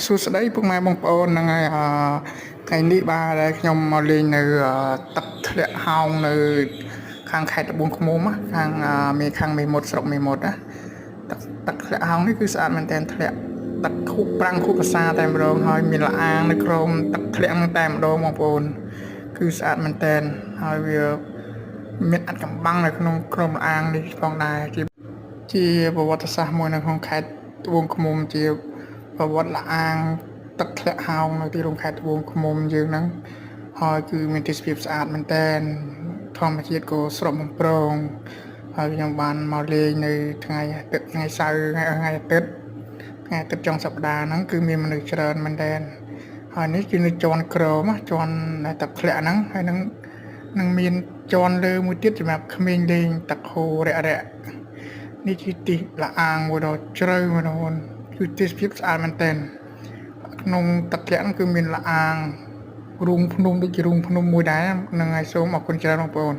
សួស្តីពុកម៉ែបងប្អូនហ្នឹងហើយថ្ងៃនេះបាទខ្ញុំមកលេងនៅទឹកធ្លាក់ហោងនៅខាងខេត្តត្បូងឃ្មុំខាងមេមត់ស្រុកមេមត់ណាទឹកធ្លាក់ហោងនេះគឺស្អាតមែនទែនធ្លាក់ទឹកខួបប្រាំងខួបភាសាតែម្ដងហើយមានលអាងនៅក្រោមទឹកធ្លាក់ហ្នឹងតែម្ដងបងប្អូនគឺស្អាតមែនទែនហើយវាមានអត្ថកំបាំងនៅក្នុងក្រោមលអាងនេះផងដែរជាប្រវត្តិសាស្ត្រមួយនៅក្នុងខេត្តត្បូងឃ្មុំជាប្រវត្តិលអាងទឹកធ្លាក់ហោងនៅទីរួមខេត្តត្បូងឃ្មុំយើងហ្នឹងហើយគឺមានទេសភាពស្អាតមែនទែនធម្មជាតិក៏ស្រស់បំព្រងហើយខ្ញុំបានមកលេងនៅថ្ងៃអាទិត្យថ្ងៃសៅរ៍ថ្ងៃអាទិត្យចុងសប្តាហ៍ហ្នឹងគឺមានមនុស្សច្រើនមែនទែនហើយនេះគឺនៅជាន់ក្រមជាន់ទឹកធ្លាក់ហ្នឹងហើយនឹងមានជាន់លើមួយទៀតសម្រាប់ក្មេងលេងទឹកហូររាក់នេះជាទីលអាងមួយដ៏ជ្រៅម្ដងគឺទេសភាពស្អាតមែនទែនក្នុងទឹកធ្លាក់ហ្នឹងគឺមានលអាងរូងភ្នំដូចជារូងភ្នំមួយដែរហ្នឹងហើយសូមអរគុណច្រើនបងប្អូន